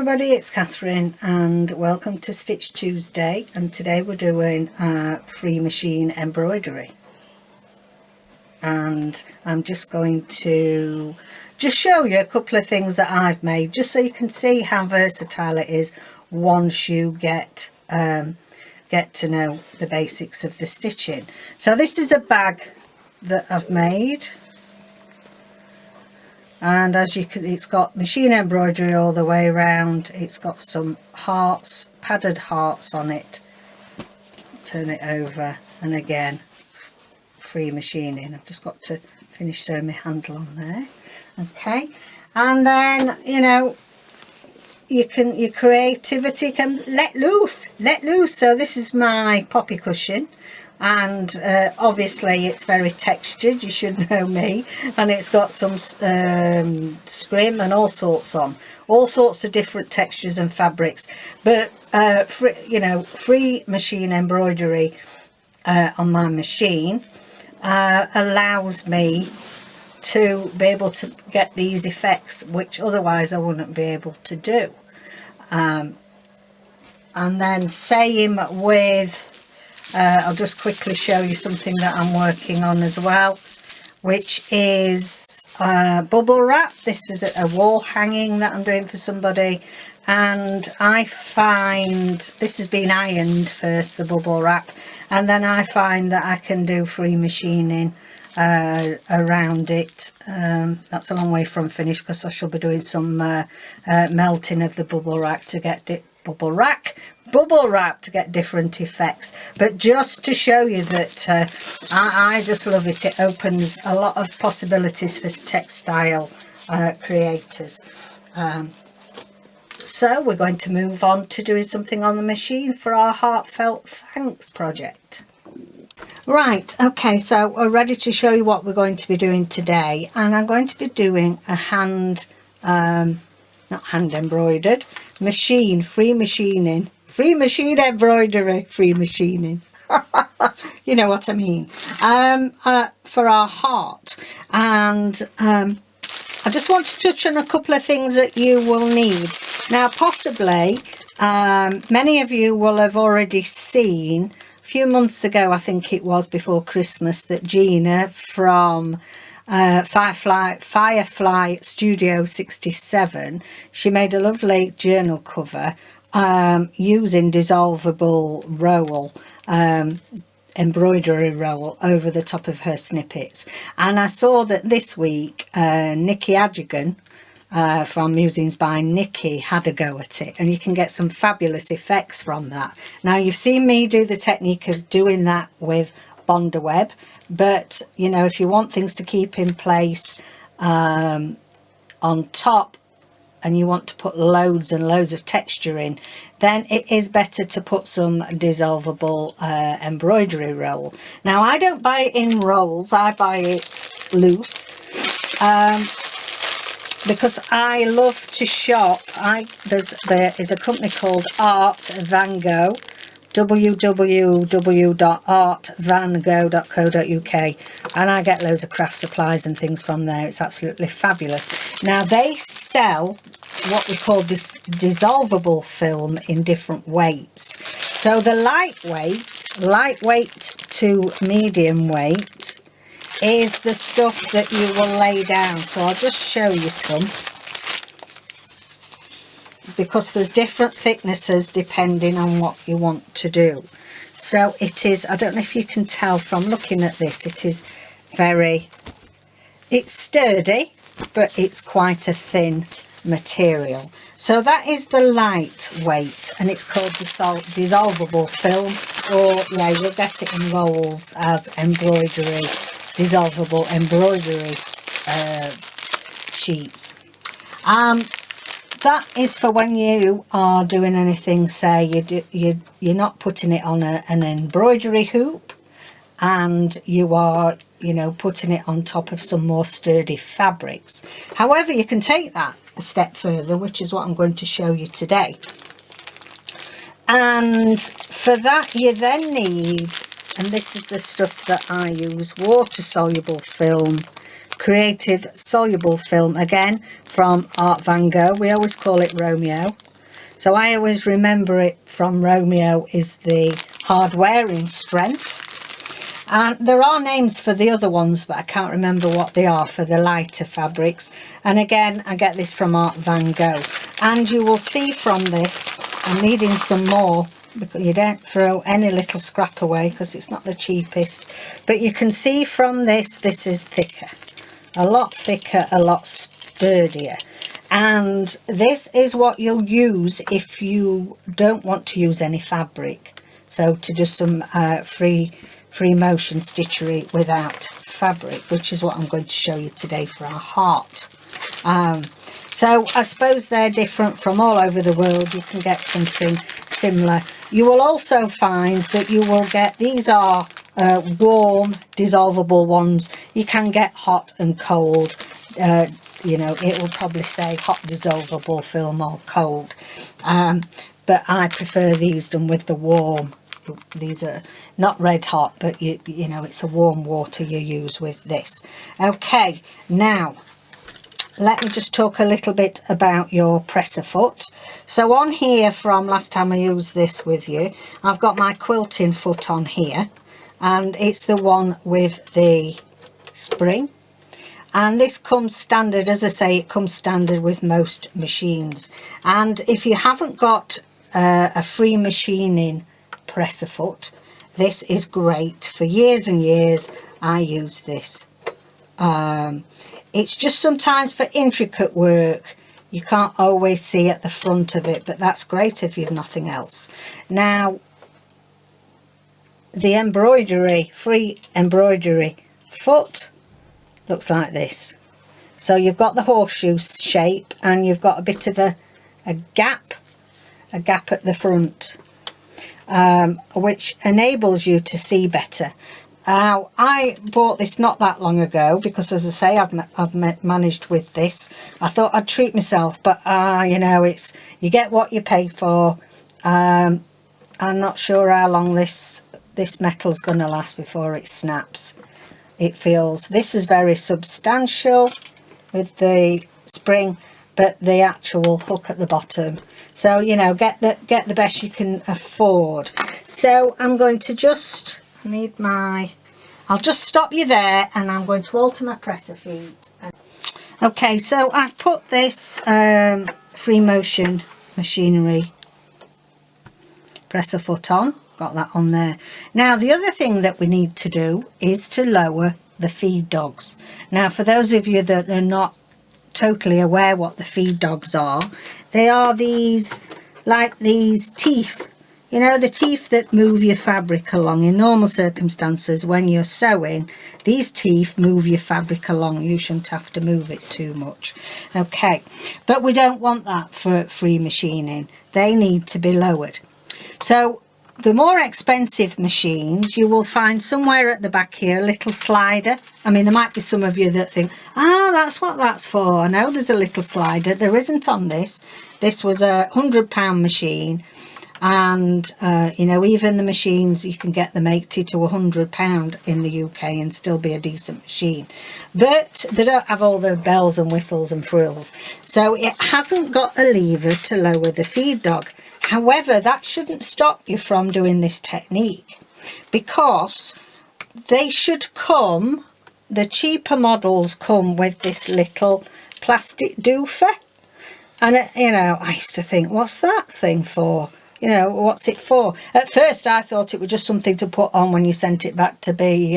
everybody, it's Catherine and welcome to Stitch Tuesday, and today we're doing free machine embroidery, and I'm just going to show you a couple of things that I've made just so you can see how versatile it is once you get to know the basics of the stitching. So this is a bag that I've made, and as you can, it's got machine embroidery all the way around. It's got some hearts, padded hearts on it. Turn it over, and again free machining. I've just got to finish sewing my handle on there. Okay, and then your creativity can let loose. So this is my poppy cushion, and obviously it's very textured, you should know me, and it's got some scrim and all sorts of different textures and fabrics, but free machine embroidery on my machine allows me to be able to get these effects which otherwise I wouldn't be able to do. And then same with I'll just quickly show you something that I'm working on as well, which is bubble wrap. This is a wall hanging that I'm doing for somebody, and I find this has been ironed first, the bubble wrap, and then I find that I can do free machining around it. That's a long way from finished because I shall be doing some melting of the bubble wrap to get bubble wrap to get different effects. But just to show you that I just love it. It opens a lot of possibilities for textile creators. So we're going to move on to doing something on the machine for our Heartfelt Thanks project. Right, okay, so we're ready to show you what we're going to be doing today, and I'm going to be doing a not hand embroidered, free machine embroidery, free machining. You know what I mean, for our heart. And I just want to touch on a couple of things that you will need. Now possibly many of you will have already seen a few months ago, I think it was before Christmas, that Gina from Firefly Studio 67, she made a lovely journal cover using dissolvable roll, embroidery roll over the top of her snippets. And I saw that this week Nikki Adegun from Musings by Nikki had a go at it, and you can get some fabulous effects from that. Now you've seen me do the technique of doing that with Bondaweb, but if you want things to keep in place on top, and you want to put loads and loads of texture in, then it is better to put some dissolvable embroidery roll. Now I don't buy it in rolls, I buy it loose, because I love to shop. There is a company called Heartfeltthanksx, www.heartfeltthanksx.co.uk, and I get loads of craft supplies and things from there. It's absolutely fabulous. Now they sell what we call this dissolvable film in different weights. So the lightweight to medium weight is the stuff that you will lay down. So I'll just show you some, because there's different thicknesses depending on what you want to do. So it is, I don't know if you can tell from looking at this, it's sturdy, but it's quite a thin material. So that is the lightweight, and it's called dissolvable film, or yeah, you'll get it in rolls as embroidery, dissolvable embroidery sheets. That is for when you are doing anything, say you're not putting it on an embroidery hoop, and you are putting it on top of some more sturdy fabrics. However, you can take that a step further, which is what I'm going to show you today. And for that you then need, and this is the stuff that I use, water soluble film, creative soluble film, again from Heartfeltthanksx. We always call it Romeo. So I always remember it from Romeo is the hard wearing strength. And there are names for the other ones, but I can't remember what they are for the lighter fabrics. And again, I get this from Art Van Gogh. And you will see from this, I'm needing some more, because you don't throw any little scrap away because it's not the cheapest. But you can see from this, this is thicker. A lot thicker, a lot sturdier. And this is what you'll use if you don't want to use any fabric. So to do some free motion stitchery without fabric, which is what I'm going to show you today for our heart. So I suppose they're different from all over the world. You can get something similar. You will also find that you will get, these are warm dissolvable ones. You can get hot and cold. You know, it will probably say hot dissolvable film or cold. But I prefer these done with the warm. These are not red hot, but you know, it's a warm water you use with this. Okay, now let me just talk a little bit about your presser foot. So on here, from last time I used this with you, I've got my quilting foot on here, and it's the one with the spring. And this comes standard, as I say, it comes standard with most machines. And if you haven't got a free machining presser foot, this is great. For years and years I use this. It's just sometimes for intricate work you can't always see at the front of it, but that's great if you've nothing else. Now the embroidery, free embroidery foot looks like this. So you've got the horseshoe shape and you've got a bit of a gap at the front, which enables you to see better. Now I bought this not that long ago because, as I say, I've managed with this. I thought I'd treat myself, but you know, it's, you get what you pay for. I'm not sure how long this metal's going to last before it snaps. It feels, this is very substantial with the spring, but the actual hook at the bottom. So, you know, get the best you can afford. So I'm going to just need my, I'll just stop you there, and I'm going to alter my presser feet. Okay, so I've put this free motion machinery presser foot on, got that on there. Now the other thing that we need to do is to lower the feed dogs. Now for those of you that are not totally aware what the feed dogs are, they are these, like these teeth, you know, the teeth that move your fabric along. In normal circumstances when you're sewing, these teeth move your fabric along. You shouldn't have to move it too much. Okay, but we don't want that for free machining. They need to be lowered. So the more expensive machines, you will find somewhere at the back here a little slider. I mean, there might be some of you that think, that's what that's for. I know there's a little slider. There isn't on this. This was a £100 machine, and you know, even the machines, you can get them £80 to £100 in the UK and still be a decent machine, but they don't have all the bells and whistles and frills. So it hasn't got a lever to lower the feed dog. However, that shouldn't stop you from doing this technique, because they should come, the cheaper models come with this little plastic doofer. And you know, I used to think, what's that thing for? You know, what's it for? At first I thought it was just something to put on when you sent it back to be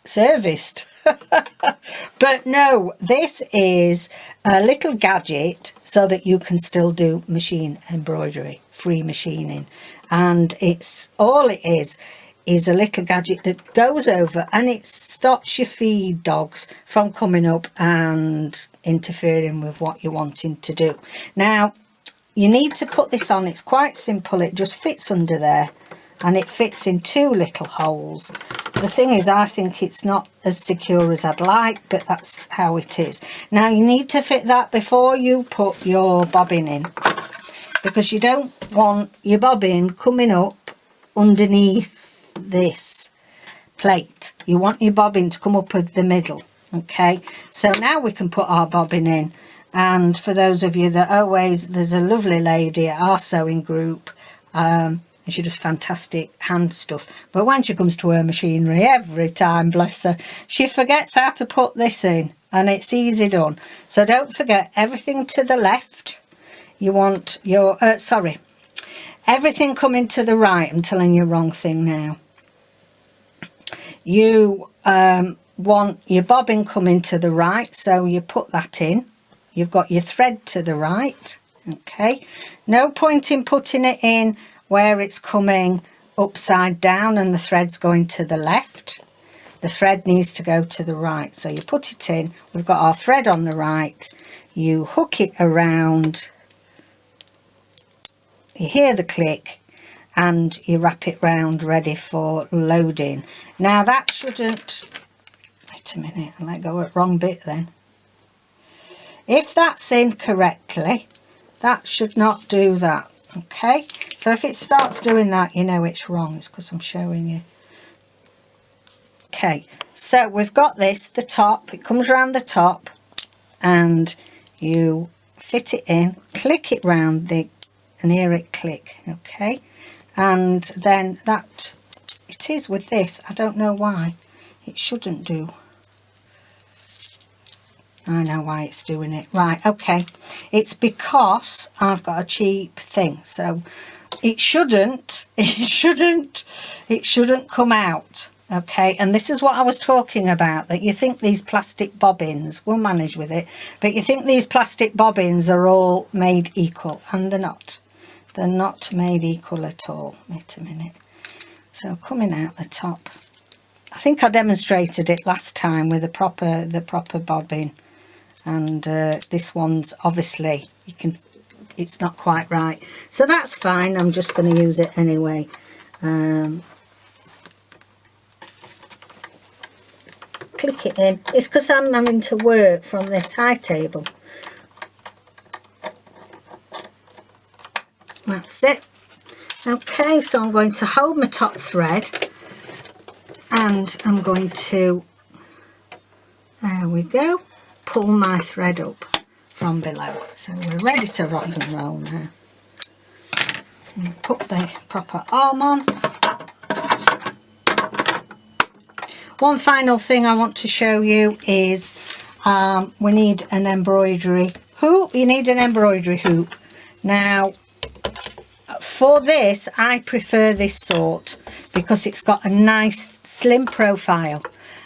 serviced. But no, this is a little gadget so that you can still do machine embroidery, free machining. And it's all it is a little gadget that goes over, and it stops your feed dogs from coming up and interfering with what you're wanting to do. Now you need to put this on. It's quite simple. It just fits under there, and it fits in two little holes. The thing is, I think it's not as secure as I'd like, but that's how it is. Now you need to fit that before you put your bobbin in, because you don't want your bobbin coming up underneath this plate. You want your bobbin to come up at the middle. Okay, so now we can put our bobbin in, And for those of you that always, there's a lovely lady at our sewing group, and she does fantastic hand stuff, but when she comes to her machinery, every time, bless her, she forgets how to put this in, and it's easy done. So don't forget, everything to the left, you want your everything coming to the right. I'm telling you wrong thing now. You want your bobbin coming to the right, so you put that in. You've got your thread to the right. Okay, no point in putting it in where it's coming upside down and the thread's going to the left. The thread needs to go to the right, so you put it in. We've got our thread on the right, you hook it around, you hear the click, and you wrap it round ready for loading. Now that shouldn't, wait a minute, I let go of the wrong bit then. If that's in correctly, that should not do that. Okay, so if it starts doing that, you know it's wrong. It's because I'm showing you. Okay, so we've got this, the top, it comes around the top, and you fit it in, click it round and hear it click. Okay, and then that, it is with this, I don't know why it shouldn't do. I know why it's doing it. Right, okay, it's because I've got a cheap thing, so it shouldn't come out. Okay, and this is what I was talking about, that you think these plastic bobbins will manage with it, but you think these plastic bobbins are all made equal, and they're not. They're not made equal at all. Wait a minute. So coming out the top, I think I demonstrated it last time with the proper bobbin, and this one's obviously, you can, it's not quite right, so that's fine. I'm just going to use it anyway. Click it in. It's because I'm having to work from this high table. That's it. Okay, so I'm going to hold my top thread, and I'm going to, there we go, pull my thread up from below. So we're ready to rock and roll now. And put the proper arm on. One final thing I want to show you is we need an embroidery hoop. You need an embroidery hoop. Now, for this, I prefer this sort because it's got a nice slim profile.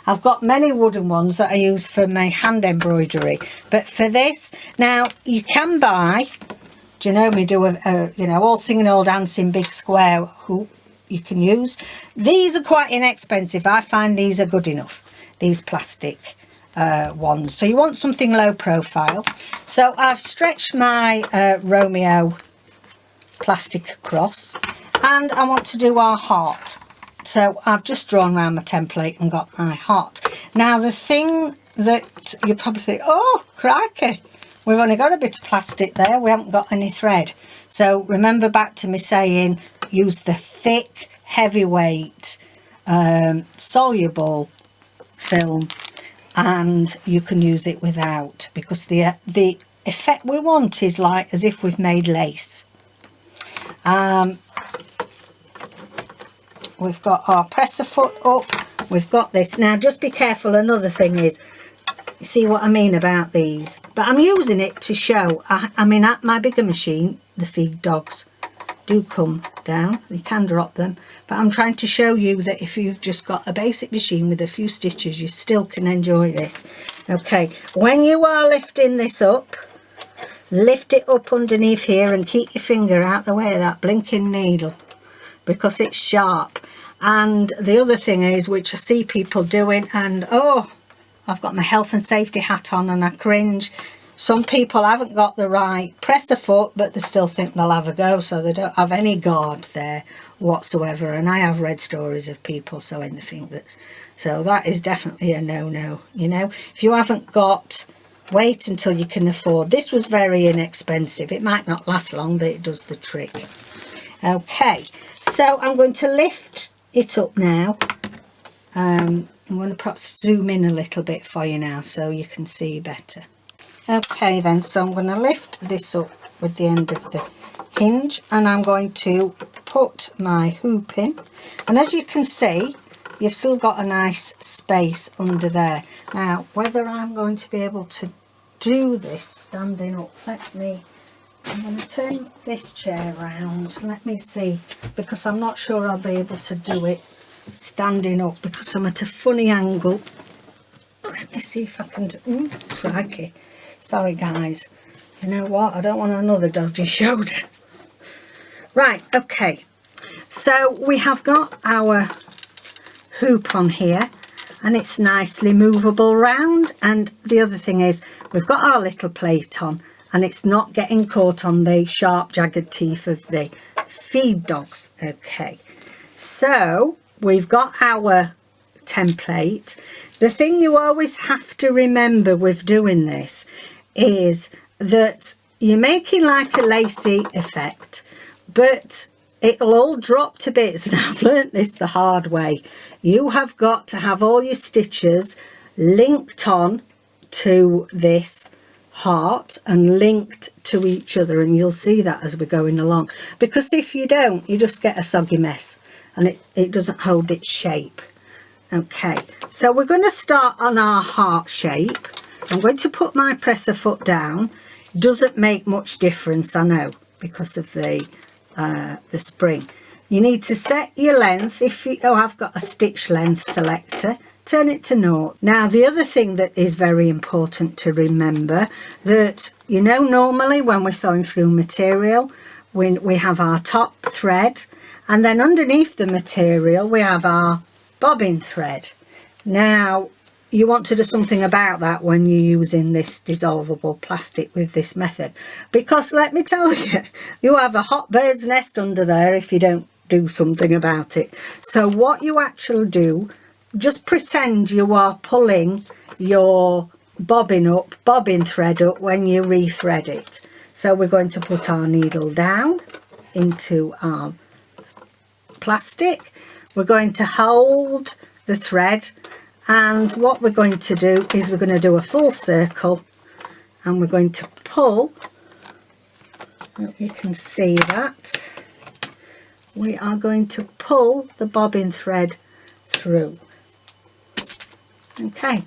I've got many wooden ones that I use for my hand embroidery, but for this, now you can buy, do you know me, do a you know, all singing, all dancing, big square hoop you can use. These are quite inexpensive. I find these are good enough, these plastic ones. So you want something low profile. So I've stretched my Romeo plastic across, and I want to do our heart. So I've just drawn around my template and got my heart. Now the thing that you probably think, oh crikey, we've only got a bit of plastic there, we haven't got any thread. So remember back to me saying, use the thick, heavyweight, soluble film, and you can use it without, because the effect we want is like as if we've made lace. We've got our presser foot up, we've got this. Now just be careful, another thing is, you see what I mean about these, but I'm using it to show, I mean at my bigger machine, the feed dogs do come down, you can drop them, but I'm trying to show you that if you've just got a basic machine with a few stitches, you still can enjoy this. Okay, when you are lifting this up, lift it up underneath here and keep your finger out the way of that blinking needle, because it's sharp. And the other thing is, which I see people doing, and oh, I've got my health and safety hat on and I cringe, some people haven't got the right presser foot, but they still think they'll have a go, so they don't have any guard there whatsoever. And I have read stories of people sewing the fingers, so that is definitely a no-no. You know, if you haven't got, wait until you can afford. This was very inexpensive. It might not last long, but it does the trick. Okay, so I'm going to lift it up now. I'm going to perhaps zoom in a little bit for you now so you can see better. Okay then, so I'm going to lift this up with the end of the hinge, and I'm going to put my hoop in, and as you can see, you've still got a nice space under there. Now, whether I'm going to be able to do this standing up, I'm going to turn this chair around, let me see, because I'm not sure I'll be able to do it standing up because I'm at a funny angle. Let me see if I can do, crikey. Sorry guys, you know what, I don't want another dodgy shoulder. Right, okay, so we have got our hoop on here, and it's nicely movable round, and the other thing is we've got our little plate on, and it's not getting caught on the sharp jagged teeth of the feed dogs. Okay, so we've got our template. The thing you always have to remember with doing this is that you're making like a lacy effect, but it'll all drop to bits, and I've learnt this the hard way. You have got to have all your stitches linked on to this heart and linked to each other, and you'll see that as we're going along, because if you don't, you just get a soggy mess and it doesn't hold its shape. Okay, so we're going to start on our heart shape. I'm going to put my presser foot down. Doesn't make much difference, I know, because of the spring. You need to set your length. If you, I've got a stitch length selector, turn it to 0. Now the other thing that is very important to remember, that you know, normally when we're sewing through material, we have our top thread, and then underneath the material we have our bobbin thread. Now you want to do something about that when you're using this dissolvable plastic with this method, because let me tell you, you have a hot bird's nest under there if you don't do something about it. So what you actually do, just pretend you are pulling your bobbin thread up when you rethread it. So we're going to put our needle down into our plastic. We're going to hold the thread, and what we're going to do is we're going to do a full circle, and we're going to pull. You can see that we are going to pull the bobbin thread through. Okay,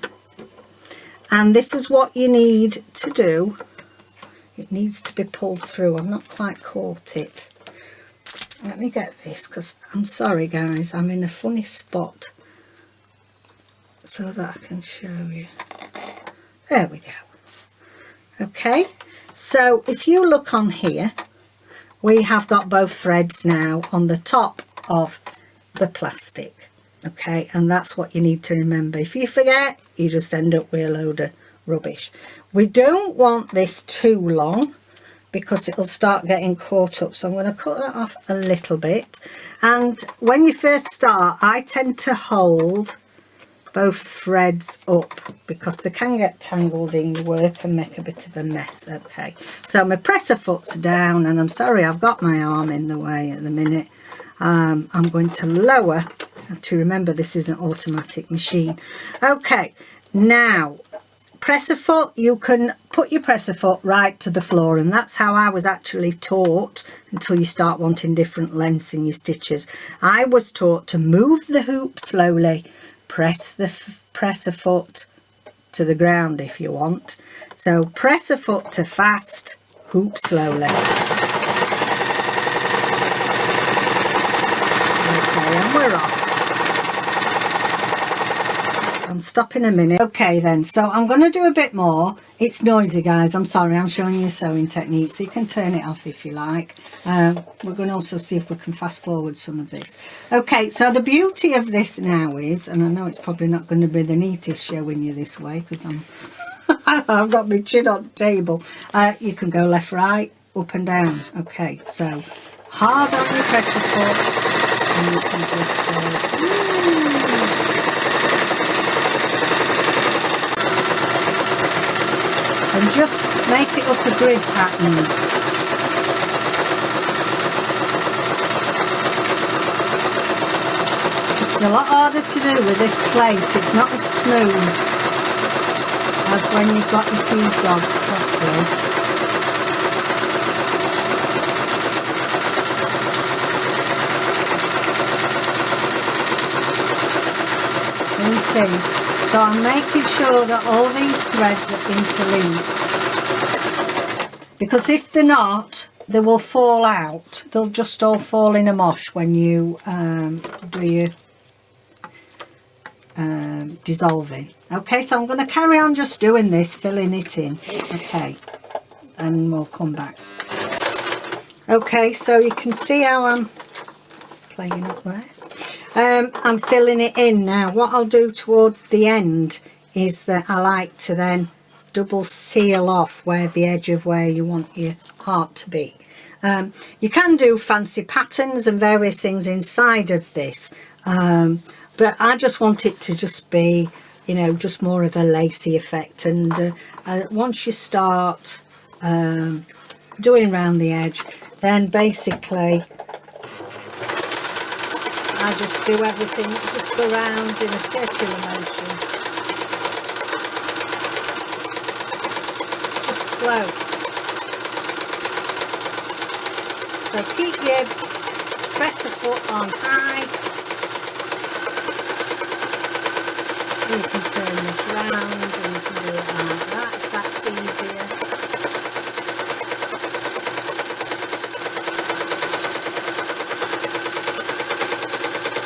and this is what you need to do. It needs to be pulled through. I've not quite caught it. Let me get this, because I'm sorry guys, I'm in a funny spot so that I can show you. There we go. Okay, so if you look on here, we have got both threads now on the top of the plastic. Okay, and that's what you need to remember. If you forget, you just end up with a load of rubbish. We don't want this too long because it'll start getting caught up, so I'm going to cut that off a little bit. And when you first start, I tend to hold both threads up because they can get tangled in your work and make a bit of a mess. Okay, so my presser foot's down, and I'm sorry I've got my arm in the way at the minute. I'm going to lower. I have to remember this is an automatic machine. Okay, now presser foot, you can put your presser foot right to the floor, and that's how I was actually taught until you start wanting different lengths in your stitches. I was taught to move the hoop slowly, press the presser foot to the ground if you want. So presser foot to fast, hoop slowly. Okay, and we're off. I'm stopping a minute. Okay then, so I'm going to do a bit more. It's noisy guys, I'm sorry, I'm showing you sewing techniques, so you can turn it off if you like. We're going to also see if we can fast forward some of this. Okay, so the beauty of this now is, and I know it's probably not going to be the neatest showing you this way because I've got my chin on the table. You can go left, right, up and down. Okay, so hard on your pressure foot, and you can just go. And just make it up a grid patterns. It's a lot harder to do with this plate, it's not as smooth. as when you've got your feed dogs properly. Can you see? So I'm making sure that all these threads are interlinked, because if they're not, they will fall out. They'll just all fall in a mosh when you do your dissolving. Okay, so I'm going to carry on just doing this, filling it in. Okay, and we'll come back. Okay, so you can see how I'm playing up there. I'm filling it in now. What I'll do towards the end is that I like to then double seal off where the edge of where you want your heart to be. You can do fancy patterns and various things inside of this, but I just want it to just be, you know, just more of a lacy effect. And once you start doing around the edge, then basically I just do everything, just go around in a circular motion, just slow. So keep your press the foot on high. You can turn this round and you can do it like that if that's easier.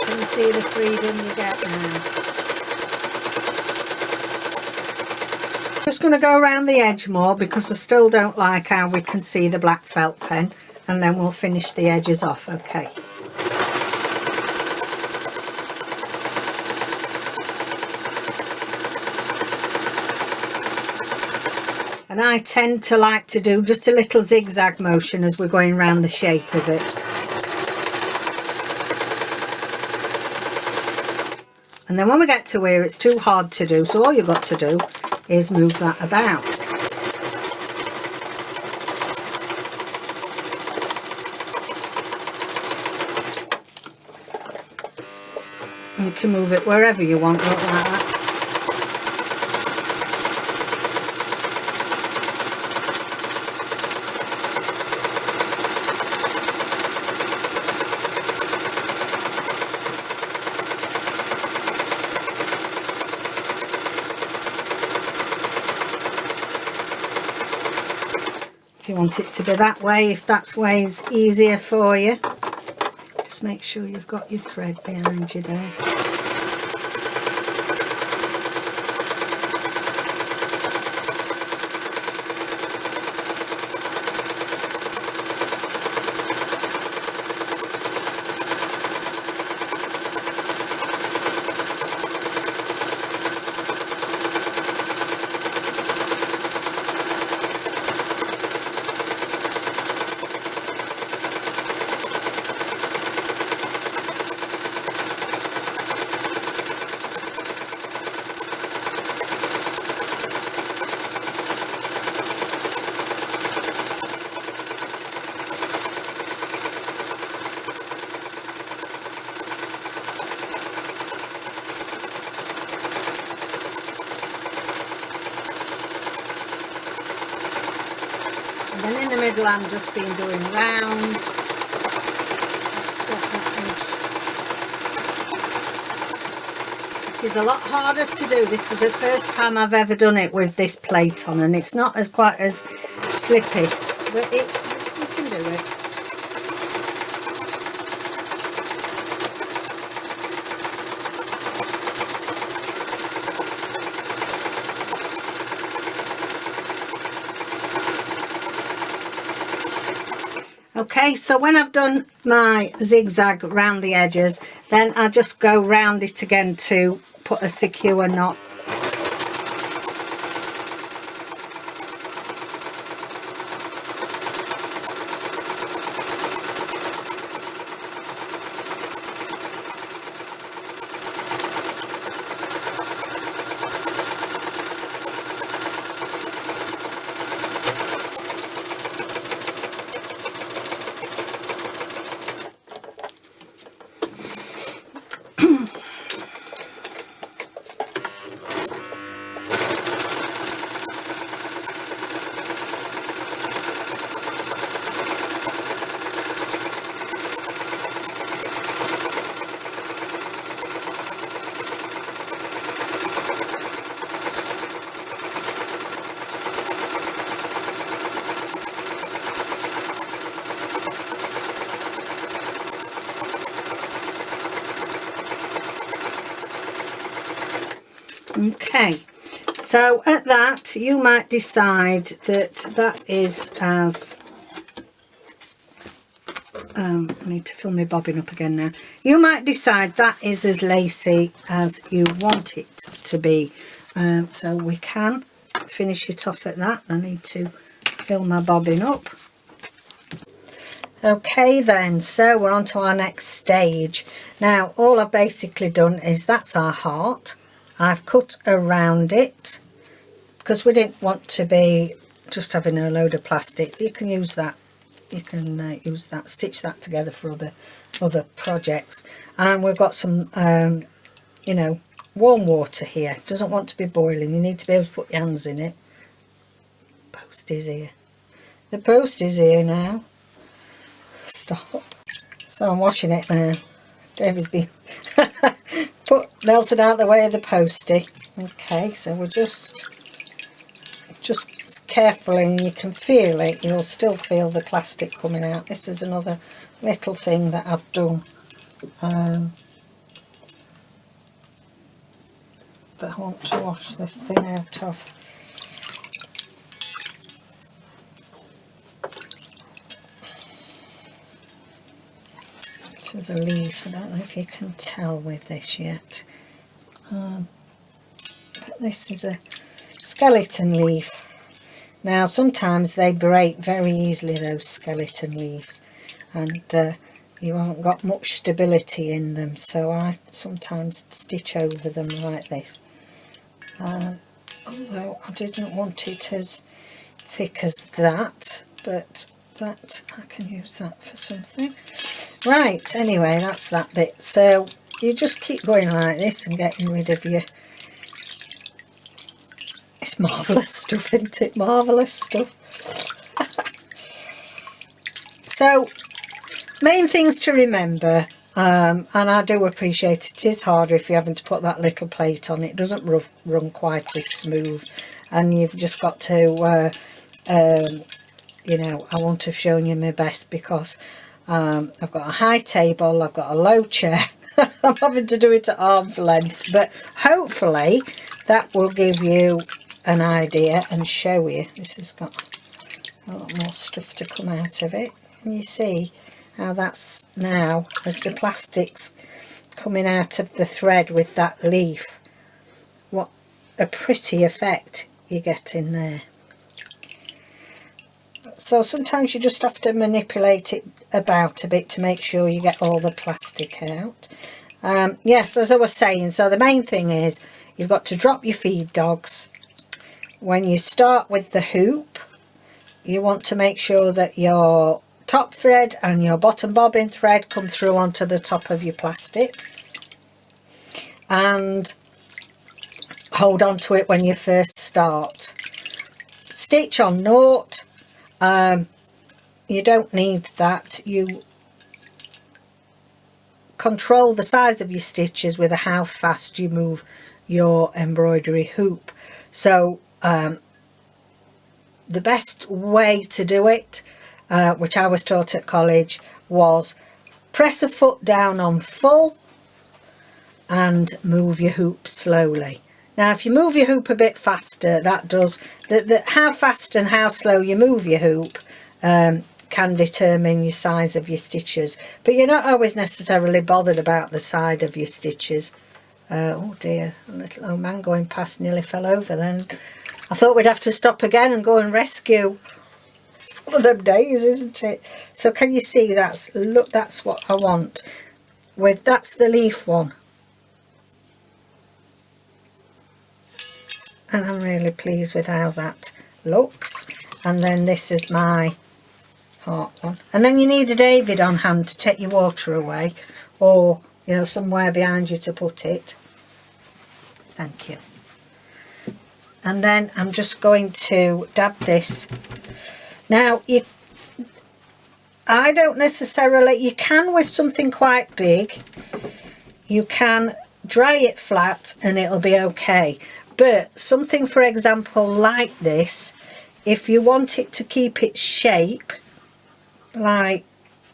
Can you see the freedom you get now? Just going to go around the edge more because I still don't like how we can see the black felt pen, and then we'll finish the edges off. Okay. And I tend to like to do just a little zigzag motion as we're going around the shape of it. And then when we get to where it's too hard to do, so all you've got to do is move that about. And you can move it wherever you want, like that. If you want it to be that way, if that's way is easier for you, just make sure you've got your thread behind you there. And then in the middle I'm just been doing round. It is a lot harder to do. This is the first time I've ever done it with this plate on, and it's not as quite as slippy, but you can do it. Okay, so when I've done my zigzag around the edges, then I just go round it again to put a secure knot. Okay, so at that you might decide that that is as I need to fill my bobbin up again now. You might decide that is as lacy as you want it to be. So we can finish it off at that. I need to fill my bobbin up. Okay then, so we're on to our next stage. Now all I've basically done is that's our heart. I've cut around it because we didn't want to be just having a load of plastic. You can use that. You can use that, stitch that together for other projects. And we've got some, you know, warm water here. Doesn't want to be boiling. You need to be able to put your hands in it. Post is here. The post is here now. Stop. So I'm washing it now. David's been put Nelson out the way of the postie. Okay, so we're just carefully, and you can feel it. You'll still feel the plastic coming out. This is another little thing that I've done that I want to wash the thing out of. This is a leaf. I don't know if you can tell with this yet, but this is a skeleton leaf. Now sometimes they break very easily, those skeleton leaves, and you haven't got much stability in them, so I sometimes stitch over them like this, although I didn't want it as thick as that, but that I can use that for something. Right, anyway, that's that bit. So you just keep going like this and getting rid of your... It's marvellous stuff, isn't it? Marvellous stuff. So, main things to remember, and I do appreciate it is harder if you haven't to put that little plate on. It doesn't run quite as smooth, and you've just got to, you know, I want to have shown you my best because I've got a high table, I've got a low chair. I'm having to do it at arm's length, but hopefully that will give you an idea and show you. This has got a lot more stuff to come out of it, and you see how that's now, as the plastic's coming out of the thread with that leaf, what a pretty effect you get in there. So sometimes you just have to manipulate it about a bit to make sure you get all the plastic out. Yes, as I was saying, so the main thing is you've got to drop your feed dogs. When you start with the hoop, you want to make sure that your top thread and your bottom bobbin thread come through onto the top of your plastic, and hold on to it when you first start. Stitch on naught. You don't need that. You control the size of your stitches with how fast you move your embroidery hoop. So the best way to do it, which I was taught at college, was press a foot down on full and move your hoop slowly. Now if you move your hoop a bit faster, that does how fast and how slow you move your hoop can determine your size of your stitches, but you're not always necessarily bothered about the side of your stitches. Oh dear, a little old man going past nearly fell over then. I thought we'd have to stop again and go and rescue. It's one of them days, isn't it? So can you see look, that's what I want. That's the leaf one. And I'm really pleased with how that looks. And then this is my heart one. And then you need a David on hand to take your water away, or you know, somewhere behind you to put it. Thank you. And then I'm just going to dab this. Now I don't necessarily, you can with something quite big, you can dry it flat and it'll be okay, but something, for example, like this, if you want it to keep its shape, like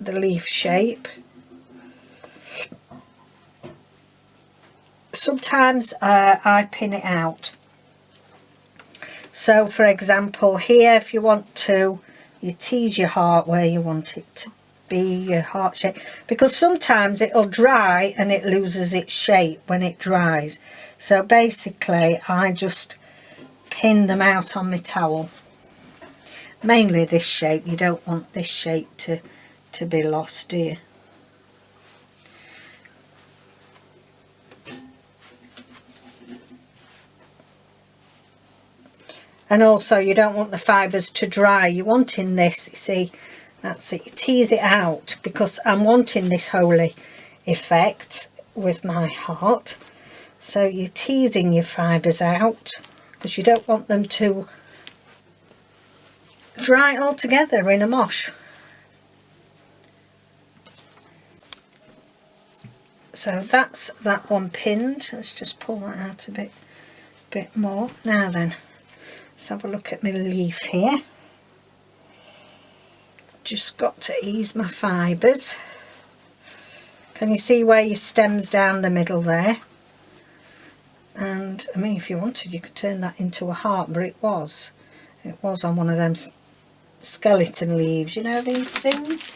the leaf shape, sometimes I pin it out. So for example here, if you want to, you tease your heart where you want it to be, your heart shape, because sometimes it'll dry and it loses its shape when it dries. So basically I just pin them out on my towel. Mainly this shape, you don't want this shape to be lost, do you? And also you don't want the fibres to dry. You're wanting this, you see, that's it. You tease it out because I'm wanting this holy effect with my heart. So you're teasing your fibres out because you don't want them to dry all together in a mosh. So that's that one pinned. Let's just pull that out a bit more. Now then, let's have a look at my leaf here. Just got to ease my fibres. Can you see where your stem's down the middle there? And I mean, if you wanted, you could turn that into a heart, but it was on one of them skeleton leaves, you know, these things.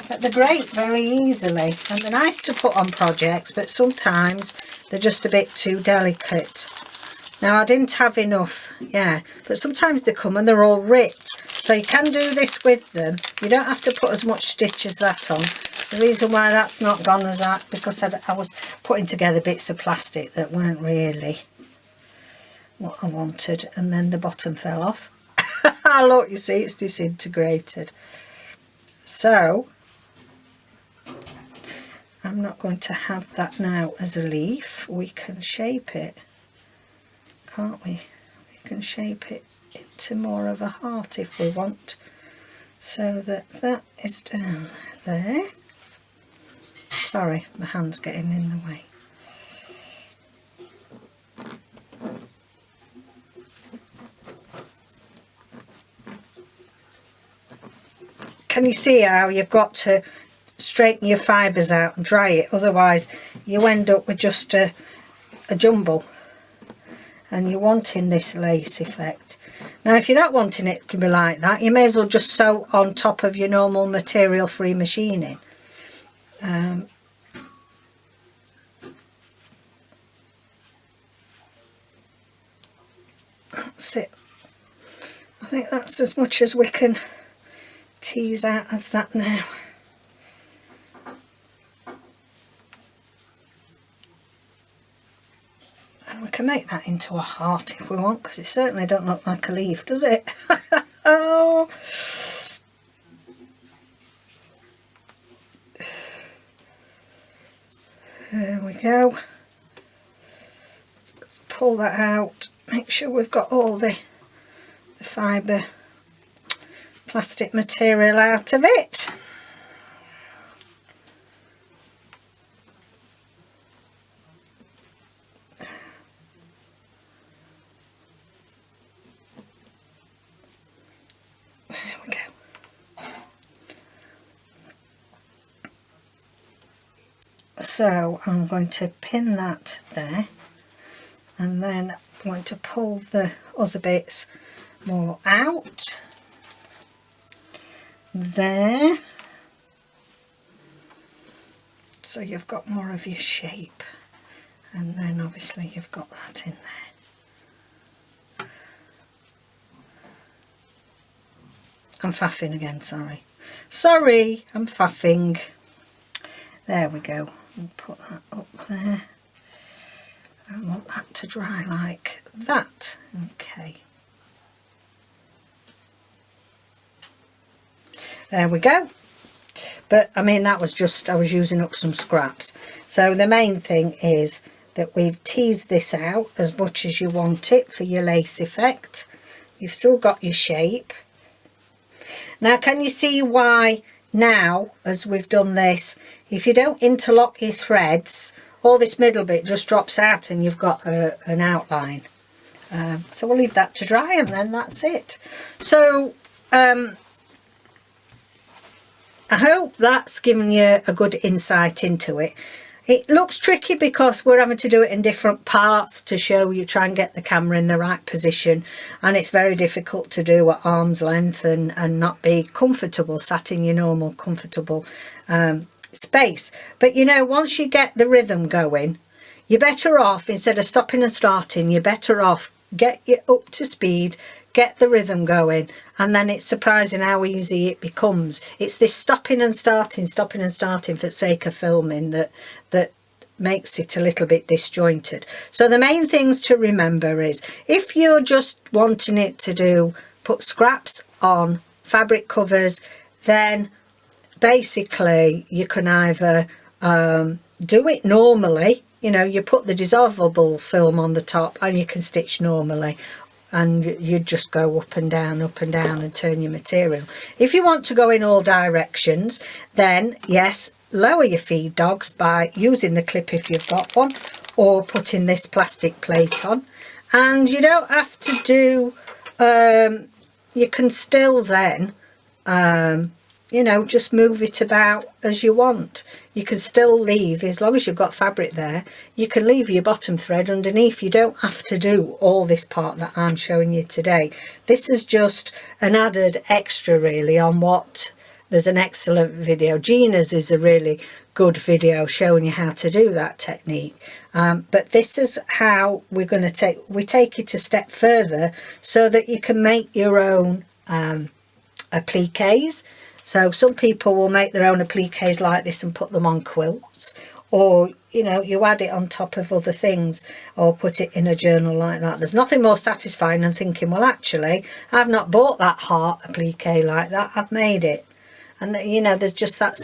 But they break very easily and they're nice to put on projects, but sometimes they're just a bit too delicate. Now I didn't have enough, yeah, but sometimes they come and they're all ripped, so you can do this with them. You don't have to put as much stitch as that on. The reason why that's not gone as that, because I was putting together bits of plastic that weren't really what I wanted, and then the bottom fell off. Look, you see, it's disintegrated. So I'm not going to have that now as a leaf. We can shape it, can't we? We can shape it into more of a heart if we want, so that is down there. Sorry, my hand's getting in the way. Can you see how you've got to straighten your fibres out and dry it, otherwise you end up with just a jumble, and you're wanting this lace effect. Now if you're not wanting it to be like that, you may as well just sew on top of your normal material free machining. That's it. I think that's as much as we can tease out of that now. And we can make that into a heart if we want, because it certainly don't look like a leaf, does it? Oh. There we go. Let's pull that out. Make sure we've got all the fibre plastic material out of it. There we go. So I'm going to pin that there, and then I'm going to pull the other bits more out. There, so you've got more of your shape, and then obviously you've got that in there. I'm faffing again, sorry, I'm faffing. There we go. I'll put that up there. I want that to dry like that. Okay. There we go. But I mean, that was just, I was using up some scraps. So the main thing is that we've teased this out as much as you want it for your lace effect. You've still got your shape. Now can you see why now, as we've done this, if you don't interlock your threads, all this middle bit just drops out and you've got an outline. So we'll leave that to dry, and then that's it. So I hope that's given you a good insight into it. It looks tricky because we're having to do it in different parts to show you, try and get the camera in the right position, and it's very difficult to do at arm's length and not be comfortable, sat in your normal comfortable space. But you know, once you get the rhythm going, you're better off, instead of stopping and starting, you're better off get you up to speed, get the rhythm going, and then it's surprising how easy it becomes. It's this stopping and starting for the sake of filming that makes it a little bit disjointed. So the main things to remember is, if you're just wanting it to put scraps on fabric covers, then basically you can either do it normally, you know, you put the dissolvable film on the top and you can stitch normally, and you just go up and down and turn your material. If you want to go in all directions, then yes, lower your feed dogs by using the clip if you've got one, or putting this plastic plate on. And you don't have to do, you can still then, you know, just move it about as you want. You can still leave, as long as you've got fabric there, you can leave your bottom thread underneath. You don't have to do all this part that I'm showing you today. This is just an added extra really on what, there's an excellent video. Gina's is a really good video showing you how to do that technique. But this is how we're going to take it a step further so that you can make your own appliques. So some people will make their own appliques like this and put them on quilts, or you know, you add it on top of other things, or put it in a journal like that. There's nothing more satisfying than thinking, well actually I've not bought that heart applique like that, I've made it. And you know, there's just that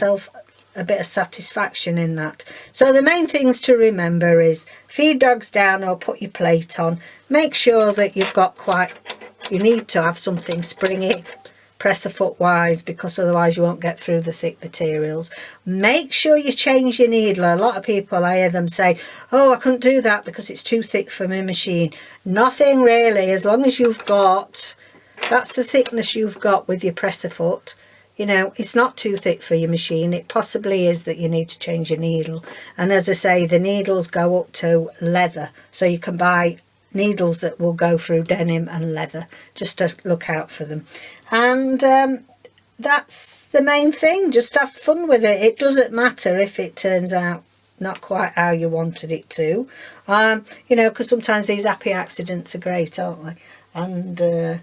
a bit of satisfaction in that. So the main things to remember is feed dogs down or put your plate on. Make sure that you've got you need to have something springy, presser foot wise, because otherwise you won't get through the thick materials. Make sure you change your needle. A lot of people, I hear them say, oh, I couldn't do that because it's too thick for my machine. Nothing really, as long as you've got, that's the thickness you've got with your presser foot. You know, it's not too thick for your machine. It possibly is that you need to change your needle. And as I say, the needles go up to leather. So you can buy needles that will go through denim and leather, just to look out for them. And that's the main thing. Just have fun with it. It doesn't matter if it turns out not quite how you wanted it to. You know, because sometimes these happy accidents are great, aren't they? And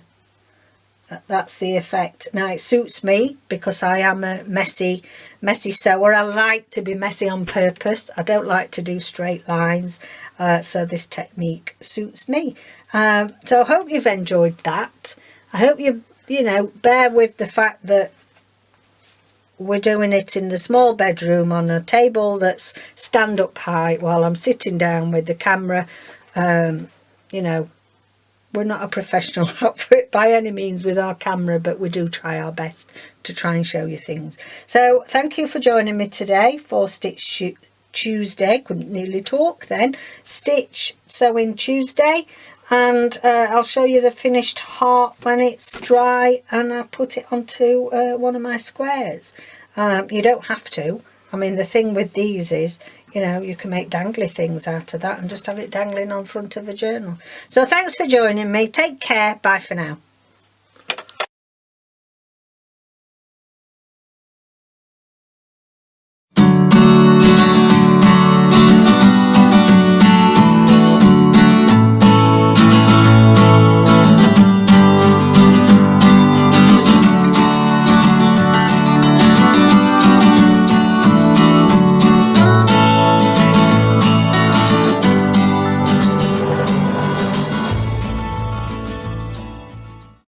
that's the effect. Now it suits me because I am a messy sewer. I like to be messy on purpose. I don't like to do straight lines, so this technique suits me. So I hope you've enjoyed that. I hope you know, bear with the fact that we're doing it in the small bedroom on a table that's stand up high while I'm sitting down with the camera. You know, we're not a professional outfit by any means with our camera, but we do try our best to try and show you things. So thank you for joining me today for Stitch Tuesday. Couldn't nearly talk then. Stitch Sewing Tuesday. And I'll show you the finished heart when it's dry and I put it onto one of my squares. You don't have to. I mean, the thing with these is, you know, you can make dangly things out of that and just have it dangling on front of a journal. So thanks for joining me. Take care. Bye for now.